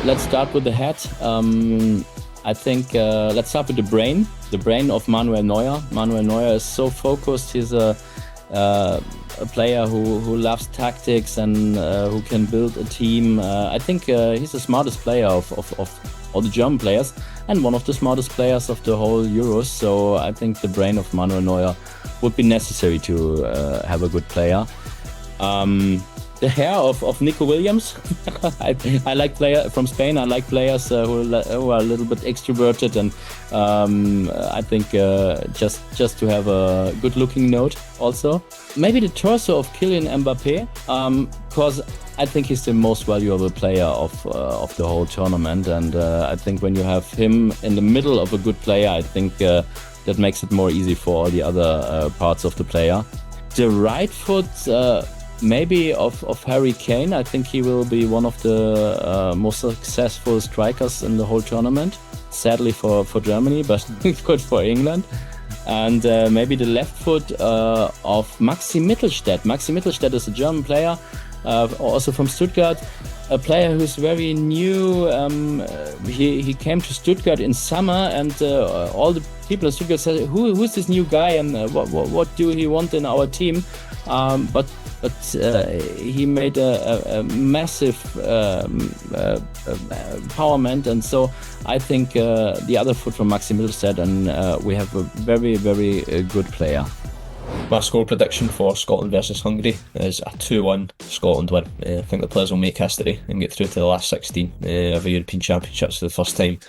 let's start with the head. I think let's start with the brain of Manuel Neuer. Manuel Neuer is so focused. He's a player who loves tactics and who can build a team. I think he's the smartest player of all the German players and one of the smartest players of the whole Euros. So I think the brain of Manuel Neuer would be necessary to have a good player. The hair of Nico Williams. I like player from Spain. I like players who are a little bit extroverted, and I think just to have a good-looking note. Also, maybe the torso of Kylian Mbappé, because I think he's the most valuable player of the whole tournament, and I think when you have him in the middle of a good player, I think that makes it more easy for all the other parts of the player. The right foot. Maybe of Harry Kane. I think he will be one of the most successful strikers in the whole tournament. Sadly for Germany, but good for England. And maybe the left foot of Maxi Mittelstädt. Maxi Mittelstädt is a German player, also from Stuttgart. A player who's very new. He came to Stuttgart in summer, and all the people in Stuttgart said, "Who's this new guy, and what do he want in our team?" But he made a massive empowerment, and so I think the other foot from Maxi Mittelstädt, and we have a very, very good player. My score prediction for Scotland versus Hungary is a 2-1 Scotland win. I think the players will make history and get through to the last 16 of the European Championships for the first time.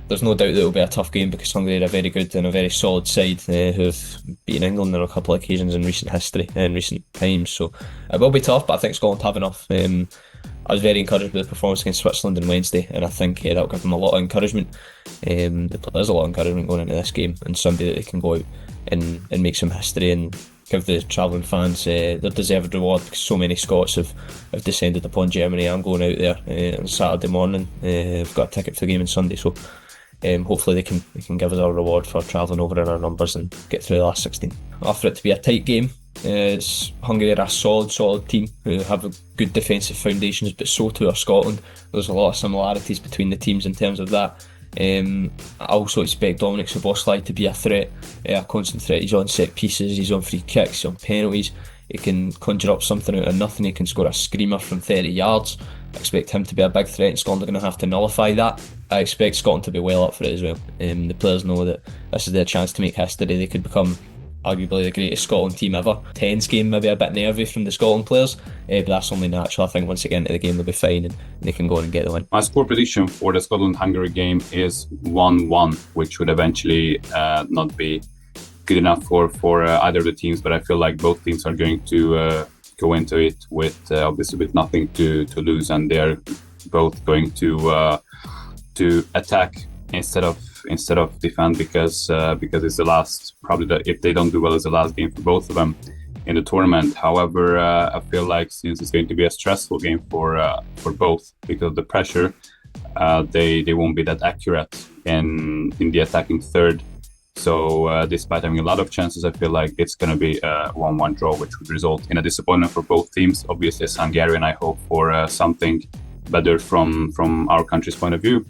There's no doubt that it will be a tough game because Hungary are a very good and a very solid side who've beaten England on a couple of occasions in recent history and recent times. So it will be tough, but I think Scotland have enough. I was very encouraged with the performance against Switzerland on Wednesday, and I think that'll give them a lot of encouragement. The players a lot of encouragement going into this game, and Sunday that they can go out and make some history and give the travelling fans their deserved reward, because so many Scots have descended upon Germany. I'm going out there on Saturday morning. I've got a ticket for the game on Sunday, so hopefully they can give us our reward for travelling over in our numbers and get through the last 16. After it to be a tight game, Hungary are a solid team who have a good defensive foundations, but so too are Scotland. There's a lot of similarities between the teams in terms of that. I also expect Dominik Szoboszlai to be a threat, a constant threat. He's on set pieces, he's on free kicks, he's on penalties. He can conjure up something out of nothing. He can score a screamer from 30 yards. I expect him to be a big threat, and Scotland are going to have to nullify that. I expect Scotland to be well up for it as well. The players know that this is their chance to make history. They could become arguably the greatest Scotland team ever. Tense game, maybe a bit nervy from the Scotland players, but that's only natural. I think once they get into the game they'll be fine and they can go on and get the win. My score prediction for the Scotland-Hungary game is 1-1, which would eventually not be good enough for either of the teams, but I feel like both teams are going to go into it with obviously with nothing to lose, and they're both going to attack instead of defend, because it's the last, probably if they don't do well, it's the last game for both of them in the tournament. However, I feel like since it's going to be a stressful game for both because of the pressure, they won't be that accurate in the attacking third. So despite having a lot of chances, I feel like it's going to be a 1-1 draw, which would result in a disappointment for both teams. Obviously, as Hungarian, I hope for something better from our country's point of view.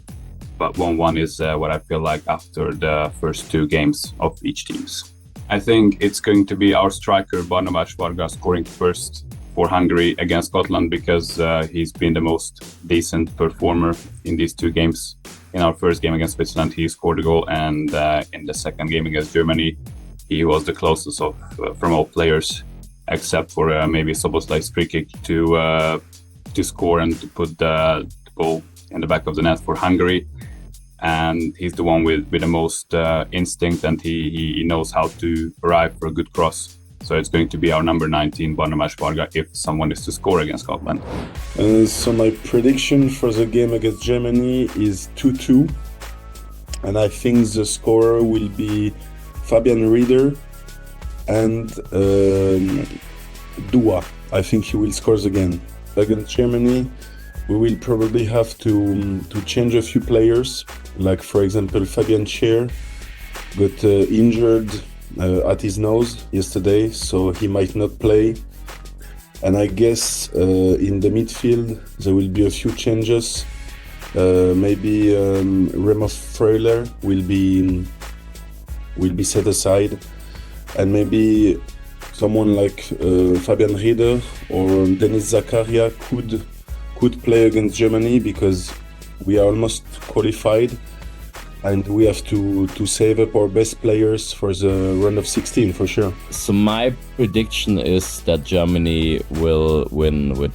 But 1-1 is what I feel like after the first two games of each teams. I think it's going to be our striker, Barnabas Varga, scoring first for Hungary against Scotland, because he's been the most decent performer in these two games. In our first game against Switzerland, he scored a goal, and in the second game against Germany, he was the closest from all players, except for maybe Szoboszlai's free kick to score and to put the ball in the back of the net for Hungary. And he's the one with the most instinct, and he knows how to arrive for a good cross. So it's going to be our number 19, Barnabas Varga, if someone is to score against Scotland. So my prediction for the game against Germany is 2-2. And I think the scorer will be Fabian Rieder and Dua. I think he will score again. Against Germany, we will probably have to change a few players. Like, for example, Fabian Schär got injured at his nose yesterday, so he might not play. And I guess in the midfield there will be a few changes. Maybe Remo Freuler will be set aside, and maybe someone like Fabian Rieder or Denis Zakaria could play against Germany, because we are almost qualified and we have to save up our best players for the round of 16 for sure. So my prediction is that Germany will win with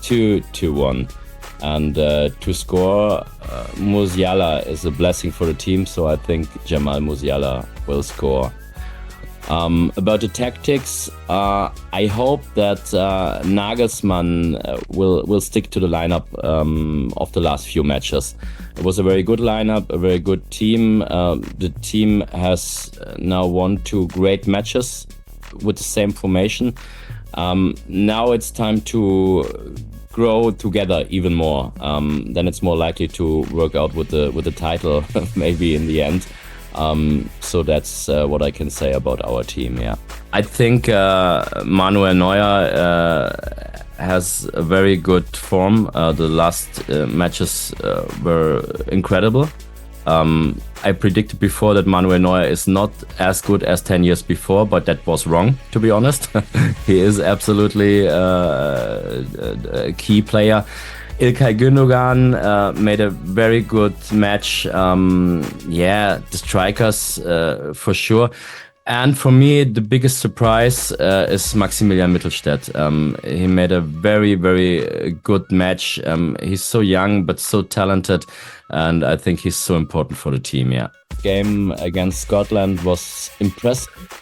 2-1. And to score, Musiala is a blessing for the team, so I think Jamal Musiala will score. About the tactics, I hope that Nagelsmann will stick to the lineup of the last few matches. It was a very good lineup, a very good team. The team has now won 2 great matches with the same formation. Now it's time to grow together even more. Then it's more likely to work out with the title maybe in the end. So that's what I can say about our team. Yeah, I think Manuel Neuer has a very good form. The last matches were incredible. I predicted before that Manuel Neuer is not as good as 10 years before, but that was wrong, to be honest. He is absolutely a key player. İlkay Gündogan made a very good match. The strikers for sure. And for me, the biggest surprise is Maximilian Mittelstädt. He made a very, very good match. He's so young, but so talented. And I think he's so important for the team, yeah. Game against Scotland was impressive.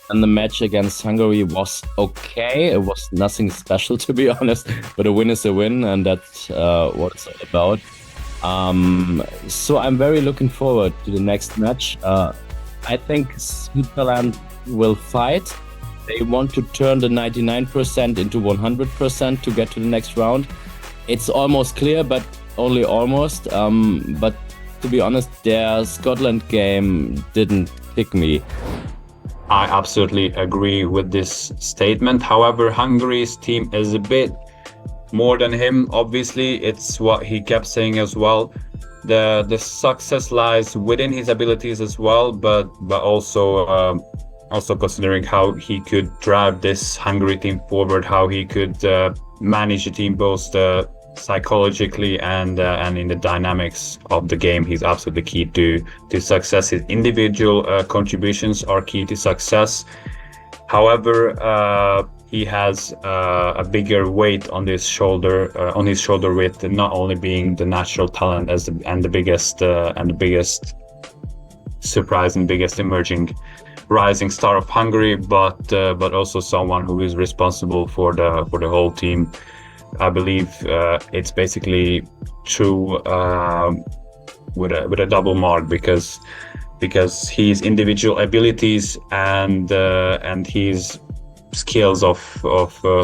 And the match against Hungary was okay. It was nothing special, to be honest. But a win is a win, and that's what it's all about. So I'm very looking forward to the next match. I think Switzerland will fight. They want to turn the 99% into 100% to get to the next round. It's almost clear, but only almost. But to be honest, their Scotland game didn't pick me. I absolutely agree with this statement. However, Hungary's team is a bit more than him. Obviously, it's what he kept saying as well. The success lies within his abilities as well, but also considering how he could drive this Hungary team forward, how he could manage the team both psychologically and in the dynamics of the game. He's absolutely key to success. His individual contributions are key to success. However, he has a bigger weight on his shoulder with not only being the natural talent and the biggest surprise and biggest emerging rising star of Hungary, but also someone who is responsible for the whole team. I believe it's basically true with a double mark, because his individual abilities and his skills of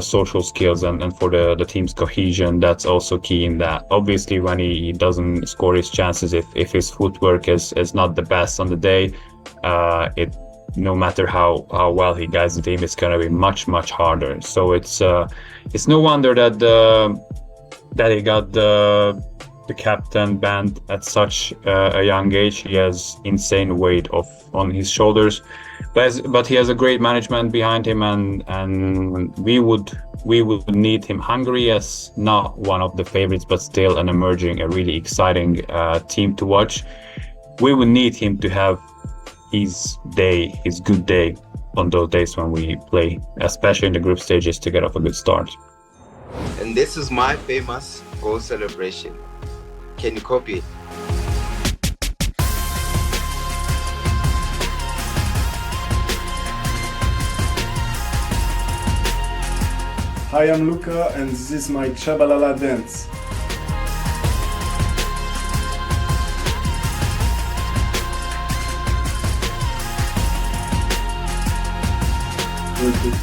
social skills and for the team's cohesion, that's also key in that. Obviously, when he doesn't score his chances, if his footwork is not the best on the day, no matter how well he guides the team, it's going to be much harder. So it's no wonder that he got the captain banned at such a young age. He has insane weight on his shoulders, but he has a great management behind him, and we would need him. Hungary is not one of the favorites, but still a really exciting team to watch. We would need him to have his good day on those days when we play, especially in the group stages, to get off a good start. And this is my famous goal celebration. Can you copy it? Hi, I'm Luca, and this is my Chabalala dance. Perfect.